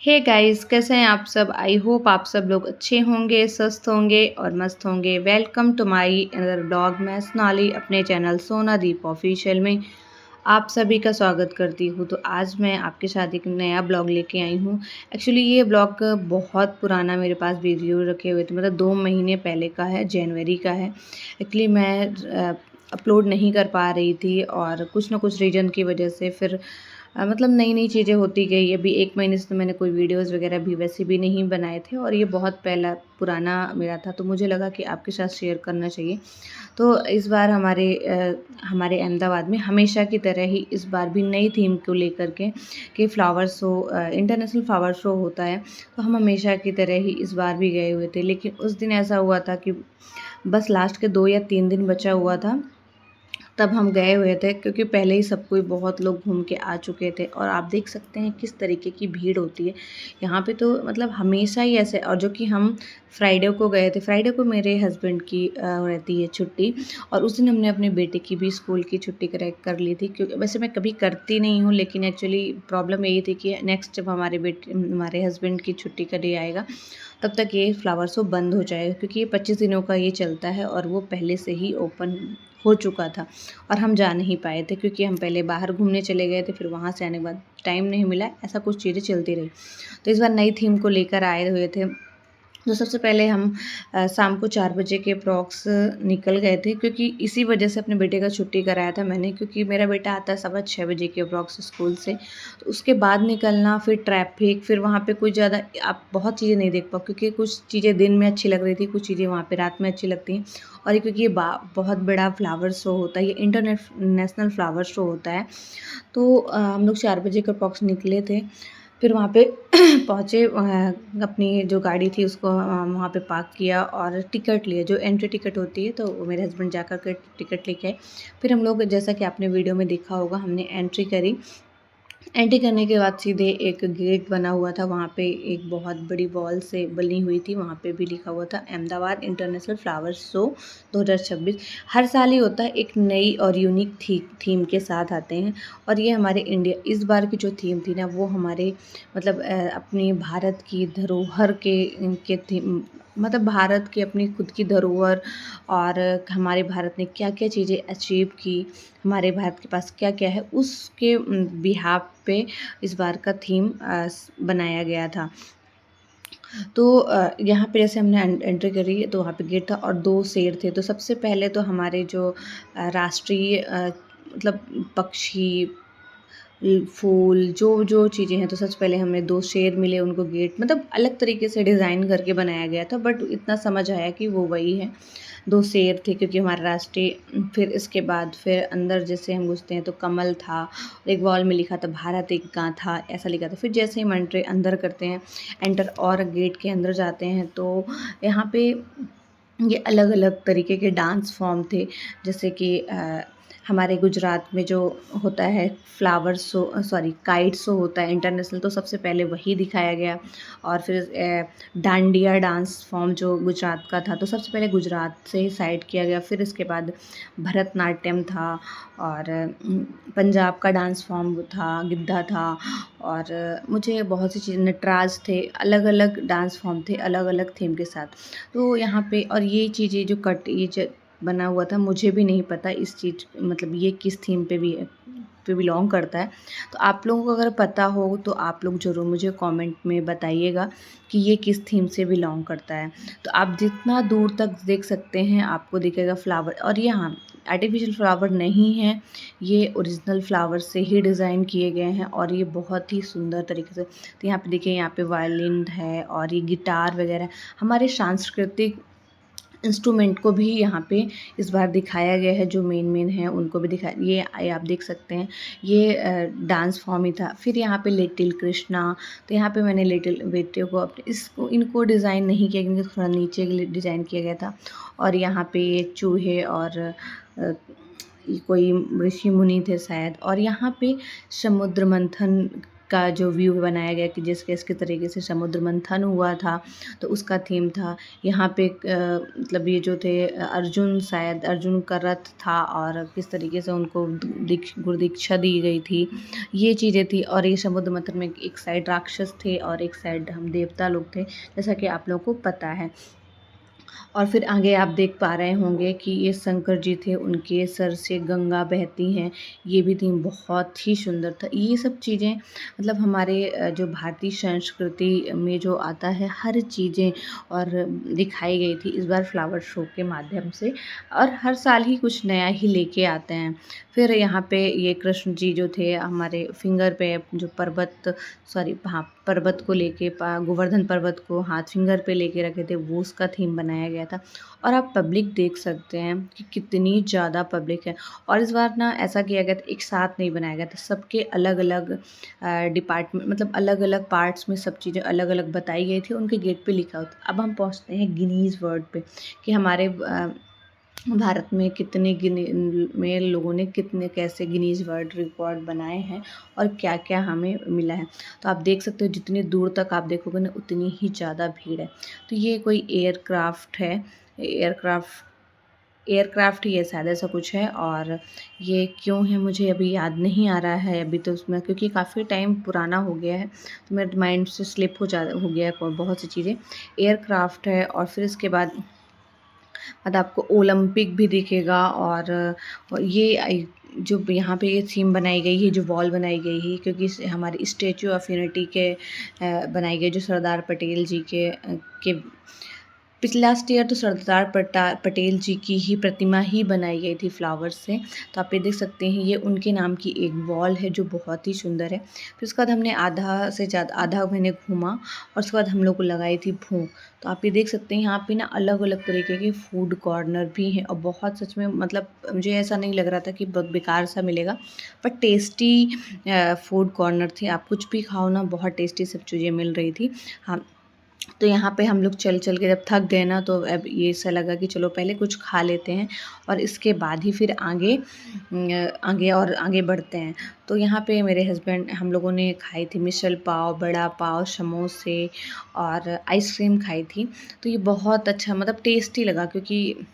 Hey guys, कैसे हैं आप सब? आई होप आप सब लोग अच्छे होंगे, स्वस्थ होंगे और मस्त होंगे। Welcome to my another blog. मैं सोनाली अपने चैनल सोना दीप ऑफिशियल में आप सभी का स्वागत करती हूँ। तो आज मैं आपके साथ एक नया ब्लॉग लेके आई हूँ। एक्चुअली ये ब्लॉग बहुत पुराना मेरे पास वीडियो रखे हुए थे, मतलब 2 महीने पहले का है, जनवरी का है। एक्चुअली मैं अपलोड नहीं कर पा रही थी और कुछ ना कुछ रीज़न की वजह से फिर मतलब नई-नई चीज़ें होती गई। अभी 1 महीने से तो मैंने कोई वीडियोज़ वगैरह भी वैसे भी नहीं बनाए थे और ये बहुत पहला पुराना मेरा था, तो मुझे लगा कि आपके साथ शेयर करना चाहिए। तो इस बार हमारे अहमदाबाद में हमेशा की तरह ही इस बार भी नई थीम को लेकर के कि flower show international flower show होता है, तो हम हमेशा की तरह ही इस बार भी गए हुए थे। लेकिन उस दिन ऐसा हुआ था कि बस लास्ट के 2 या 3 दिन बचा हुआ था, तब हम गए हुए थे क्योंकि पहले ही सब कोई बहुत लोग घूम के आ चुके थे और आप देख सकते हैं किस तरीके की भीड़ होती है यहाँ पे। तो मतलब हमेशा ही ऐसे, और जो कि हम फ्राइडे को गए थे, फ्राइडे को मेरे हस्बैंड की रहती है छुट्टी और उस दिन हमने अपने बेटे की भी स्कूल की छुट्टी कर ली थी, क्योंकि वैसे मैं कभी करती नहीं हूँ, लेकिन एक्चुअली प्रॉब्लम यही थी कि नेक्स्ट जब हमारे हस्बैंड की छुट्टी का डे आएगा तब तक ये फ्लावर शो बंद हो जाएगा, क्योंकि ये 25 दिनों का ये चलता है और वो पहले से ही ओपन हो चुका था और हम जा नहीं पाए थे क्योंकि हम पहले बाहर घूमने चले गए थे, फिर वहाँ से आने के बाद टाइम नहीं मिला, ऐसा कुछ चीज़ें चलती रही। तो इस बार नई थीम को लेकर आए हुए थे। तो सबसे पहले हम शाम को 4 बजे के अप्रॉक्स निकल गए थे, क्योंकि इसी वजह से अपने बेटे का छुट्टी कराया था मैंने, क्योंकि मेरा बेटा आता है 6:15 बजे के अप्रॉक्स स्कूल से। तो उसके बाद निकलना, फिर ट्रैफिक, फिर वहाँ पे कुछ ज़्यादा आप बहुत चीज़ें नहीं देख पाओ, क्योंकि कुछ चीज़ें दिन में अच्छी लग रही थी, कुछ चीज़ें वहाँ पे रात में अच्छी लगती हैं। और ये क्योंकि ये बहुत बड़ा फ्लावर शो होता है, ये इंटरनेशनल फ्लावर शो होता है। तो हम लोग 4 बजे के अप्रॉक्स निकले थे। फिर वहाँ पे पहुँचे, अपनी जो गाड़ी थी उसको वहाँ पे पार्क किया और टिकट लिए, जो एंट्री टिकट होती है, तो मेरे हस्बैंड जा कर के टिकट लेके आए। फिर हम लोग, जैसा कि आपने वीडियो में देखा होगा, हमने एंट्री करी। एंट्री करने के बाद सीधे एक गेट बना हुआ था, वहाँ पे एक बहुत बड़ी वॉल से बनी हुई थी, वहाँ पे भी लिखा हुआ था अहमदाबाद इंटरनेशनल फ्लावर शो 2026। हर साल ही होता है, एक नई और यूनिक थीम के साथ आते हैं और ये हमारे इंडिया, इस बार की जो थीम थी ना, वो हमारे मतलब अपनी भारत की धरोहर के थीम, मतलब भारत की अपनी खुद की धरोहर और हमारे भारत ने क्या-क्या चीज़ें अचीव की, हमारे भारत के पास क्या-क्या है, उसके बिहाफ़ पे इस बार का थीम बनाया गया था। तो यहाँ पे जैसे हमने एंट्री करी तो वहाँ पे गेट था और 2 शेर थे। तो सबसे पहले तो हमारे जो राष्ट्रीय मतलब पक्षी, फूल, जो चीज़ें हैं, तो सबसे पहले हमें 2 शेर मिले, उनको गेट मतलब अलग तरीके से डिज़ाइन करके बनाया गया था, बट इतना समझ आया कि वो वही है। 2 शेर थे क्योंकि हमारा राष्ट्रीय। फिर इसके बाद फिर अंदर जैसे हम घुसते हैं तो कमल था, एक वॉल में लिखा था भारत एक गाथा, ऐसा लिखा था। फिर जैसे ही हम एंट्री अंदर करते हैं, एंटर और गेट के अंदर जाते हैं, तो यहाँ पे ये अलग-अलग तरीके के डांस फॉर्म थे, जैसे कि हमारे गुजरात में जो होता है flower show, sorry kite show होता है इंटरनेशनल, तो सबसे पहले वही दिखाया गया। और फिर डांडिया डांस फॉर्म जो गुजरात का था, तो सबसे पहले गुजरात से ही साइड किया गया। फिर इसके बाद भरतनाट्यम था और पंजाब का डांस फॉर्म था, गिद्धा था और मुझे बहुत सी चीज़, नटराज थे, अलग-अलग डांस फॉर्म थे, अलग-अलग थीम के साथ। तो यहाँ पे और ये चीज़ें जो ये जो बना हुआ था, मुझे भी नहीं पता इस चीज़, मतलब ये किस थीम पे बिलॉन्ग करता है। तो आप लोगों को अगर पता हो तो आप लोग ज़रूर मुझे कमेंट में बताइएगा कि ये किस थीम से बिलॉन्ग करता है। तो आप जितना दूर तक देख सकते हैं आपको दिखेगा फ्लावर, और ये हाँ, आर्टिफिशियल फ्लावर नहीं है, ये ओरिजिनल फ्लावर से ही डिज़ाइन किए गए हैं और ये बहुत ही सुंदर तरीके से। तो यहाँ पे देखिए, यहाँ पे वायलिन है और ये गिटार वगैरह, हमारे सांस्कृतिक इंस्ट्रूमेंट को भी यहाँ पे इस बार दिखाया गया है, जो मेन है उनको भी दिखाया। ये आप देख सकते हैं, ये डांस फॉर्म ही था। फिर यहाँ पे लिटिल कृष्णा, तो यहाँ पे मैंने लिटिल बेटे को अपने इसको इनको डिज़ाइन नहीं किया, क्योंकि थोड़ा नीचे डिज़ाइन किया गया था। और यहाँ पे ये चूहे और ये कोई ऋषि मुनि थे शायद, और यहाँ पे समुद्र मंथन का जो व्यू बनाया गया कि जिस किस तरीके से समुद्र मंथन हुआ था, तो उसका थीम था। यहाँ पे मतलब ये जो थे अर्जुन, शायद अर्जुन का रथ था और किस तरीके से उनको गुरु दीक्षा दी गई थी, ये चीज़ें थी। और ये समुद्र मंथन में एक साइड राक्षस थे और एक साइड हम देवता लोग थे, जैसा कि आप लोगों को पता है। और फिर आगे आप देख पा रहे होंगे कि ये शंकर जी थे, उनके सर से गंगा बहती हैं, ये भी थीम बहुत ही सुंदर था। ये सब चीज़ें मतलब हमारे जो भारतीय संस्कृति में जो आता है हर चीज़ें और दिखाई गई थी इस बार फ्लावर शो के माध्यम से, और हर साल ही कुछ नया ही लेके आते हैं। फिर यहाँ पे ये कृष्ण जी जो थे हमारे फिंगर पे जो पर्वत, सॉरी हाँ, पर्वत को लेके गोवर्धन पर्वत को हाथ फिंगर पे लेके रखे थे, वो उसका थीम बनाया गया था। और आप पब्लिक देख सकते हैं कि कितनी ज़्यादा पब्लिक है। और इस बार ना ऐसा किया गया था, एक साथ नहीं बनाया गया था, सबके अलग अलग डिपार्टमेंट मतलब अलग अलग पार्ट्स में सब चीज़ें अलग अलग बताई गई थी, उनके गेट पे लिखा होता। अब हम पहुँचते हैं गिनीज़ वर्ल्ड पे कि हमारे भारत में कितने में लोगों ने कितने कैसे गिनीज वर्ल्ड रिकॉर्ड बनाए हैं और क्या क्या हमें मिला है। तो आप देख सकते हो जितनी दूर तक आप देखोगे ना उतनी ही ज़्यादा भीड़ है। तो ये कोई एयरक्राफ्ट है, एयरक्राफ्ट ही है शायद, ऐसा कुछ है। और ये क्यों है मुझे अभी याद नहीं आ रहा है अभी, तो उसमें क्योंकि काफ़ी टाइम पुराना हो गया है तो मेरे माइंड से स्लिप हो गया है बहुत सी चीज़ें। एयरक्राफ्ट है और फिर इसके बाद आपको ओलंपिक भी दिखेगा। और ये जो यहाँ पे ये थीम बनाई गई है, जो वॉल बनाई गई है, क्योंकि हमारे स्टेचू ऑफ यूनिटी के बनाई गई जो सरदार पटेल जी के लास्ट ईयर तो सरदार पटेल जी की ही प्रतिमा ही बनाई गई थी फ्लावर्स से। तो आप ये देख सकते हैं ये उनके नाम की एक वॉल है जो बहुत ही सुंदर है। फिर उसके बाद हमने आधा मैंने घूमा और उसके बाद हम लोग को लगाई थी भूख। तो आप ये देख सकते हैं यहाँ पे ना अलग अलग तरीके के फूड कॉर्नर भी हैं और बहुत सच में मतलब मुझे ऐसा नहीं लग रहा था कि बहुत बेकार सा मिलेगा, पर टेस्टी फूड कॉर्नर थे। आप कुछ भी खाओ ना बहुत टेस्टी सब चीज़ें मिल रही थी। हाँ, तो यहाँ पे हम लोग चल चल के जब थक गए ना तो अब ये ऐसा लगा कि चलो पहले कुछ खा लेते हैं और इसके बाद ही फिर आगे बढ़ते हैं। तो यहाँ पे मेरे हस्बैंड हम लोगों ने खाई थी मिसल पाव, बड़ा पाव, समोसे और आइसक्रीम खाई थी। तो ये बहुत अच्छा मतलब टेस्टी लगा, क्योंकि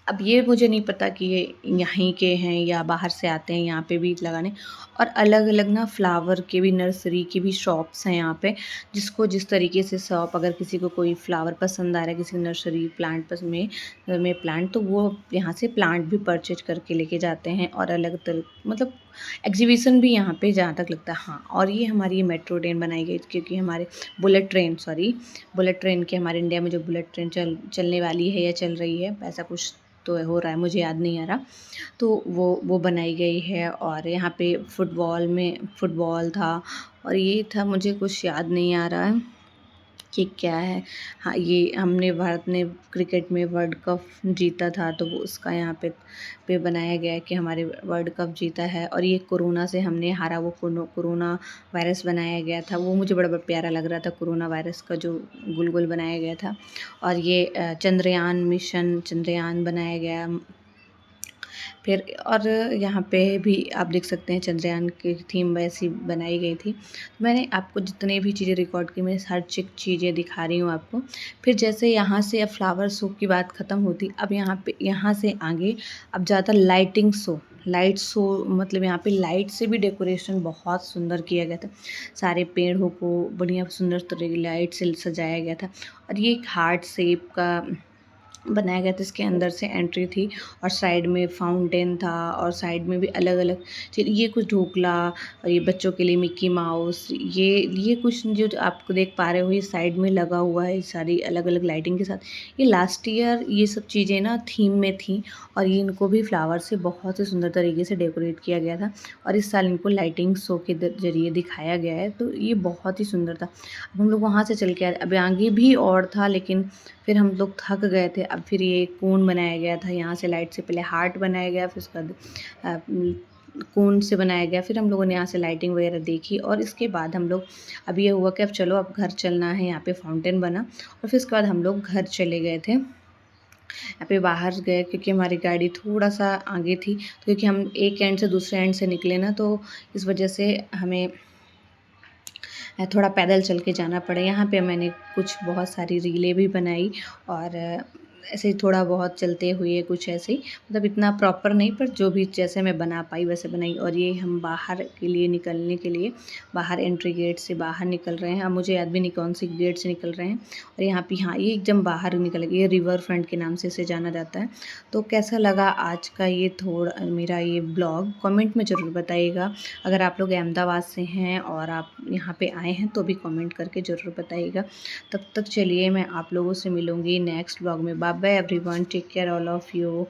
अब ये मुझे नहीं पता कि ये यहीं के हैं या बाहर से आते हैं यहाँ पे भी लगाने। और अलग अलग ना फ्लावर के भी नर्सरी की भी शॉप्स हैं यहाँ पे, जिसको जिस तरीके से शॉप, अगर किसी को कोई फ्लावर पसंद आ रहा है, किसी नर्सरी प्लांट पसंद में प्लांट, तो वो यहाँ से प्लांट भी परचेज करके लेके जाते हैं। और अलग तरह मतलब एग्जीबिशन भी यहाँ पे जहाँ तक लगता है। हाँ, और ये हमारी मेट्रो ट्रेन बनाई गई क्योंकि हमारे बुलेट ट्रेन के हमारे इंडिया में जो बुलेट ट्रेन चलने वाली है या चल रही है, ऐसा कुछ तो हो रहा है, मुझे याद नहीं आ रहा। तो वो बनाई गई है। और यहाँ पे फुटबॉल था और ये था, मुझे कुछ याद नहीं आ रहा है कि क्या है। हाँ, ये हमने भारत ने क्रिकेट में वर्ल्ड कप जीता था तो वो उसका यहाँ पे बनाया गया है कि हमारे वर्ल्ड कप जीता है। और ये कोरोना से हमने हारा, वो कोरोना वायरस बनाया गया था, वो मुझे बड़ा प्यारा लग रहा था, कोरोना वायरस का जो गोल गोल बनाया गया था। और ये चंद्रयान बनाया गया। फिर और यहाँ पे भी आप देख सकते हैं चंद्रयान की थीम वैसी बनाई गई थी। मैंने आपको जितने भी चीज़ें रिकॉर्ड की, मैं हर चीज़ें दिखा रही हूँ आपको। फिर जैसे यहाँ से अब फ्लावर शो की बात ख़त्म होती, अब यहाँ से आगे अब ज़्यादा लाइट शो मतलब यहाँ पे लाइट से भी डेकोरेशन बहुत सुंदर किया गया था। सारे पेड़ों को बढ़िया सुंदर तरह की लाइट से सजाया गया था। और ये एक हार्ट शेप का बनाया गया था, इसके अंदर से एंट्री थी और साइड में फाउंटेन था और साइड में भी अलग अलग ये कुछ ढोकला और ये बच्चों के लिए मिक्की माउस, ये कुछ जो आपको देख पा रहे हो ये साइड में लगा हुआ है सारी अलग अलग लाइटिंग के साथ। ये लास्ट ईयर ये सब चीज़ें ना थीम में थी और ये इनको भी फ्लावर से बहुत ही सुंदर तरीके से डेकोरेट किया गया था। और इस साल इनको लाइटिंग शो के जरिए दिखाया गया है, तो ये बहुत ही सुंदर था। अब हम लोग वहाँ से चल के आए, अब आगे भी और था लेकिन फिर हम लोग थक गए थे। अब फिर ये कोन बनाया गया था, यहाँ से लाइट से पहले हार्ट बनाया गया, फिर उसका कोन से बनाया गया। फिर हम लोगों ने यहाँ से लाइटिंग वगैरह देखी और इसके बाद हम लोग, अब ये हुआ कि अब चलो अब घर चलना है। यहाँ पे फाउंटेन बना और फिर उसके बाद हम लोग घर चले गए थे। यहाँ पे बाहर गए क्योंकि हमारी गाड़ी थोड़ा सा आगे थी, तो क्योंकि हम एक एंड से दूसरे एंड से निकले ना, तो इस वजह से हमें थोड़ा पैदल चल के जाना पड़े। यहाँ पे मैंने कुछ बहुत सारी रीलें भी बनाई और ऐसे ही थोड़ा बहुत चलते हुए कुछ ऐसे ही, मतलब इतना प्रॉपर नहीं, पर जो भी जैसे मैं बना पाई वैसे बनाई। और ये हम बाहर के लिए निकलने के लिए बाहर एंट्री गेट से बाहर निकल रहे हैं। अब मुझे याद भी नहीं कौन सी गेट से निकल रहे हैं। और यहाँ पे हाँ, ये एकदम बाहर निकल गए, ये रिवर फ्रंट के नाम से इसे जाना जाता है। तो कैसा लगा आज का ये थोड़ा मेरा ये ब्लॉग, कमेंट में ज़रूर बताइएगा। अगर आप लोग अहमदाबाद से हैं और आप यहाँ पे आए हैं तो भी कमेंट करके ज़रूर बताइएगा। तब तक चलिए मैं आप लोगों से मिलूँगी नेक्स्ट ब्लॉग में। Bye bye everyone, take care all of you.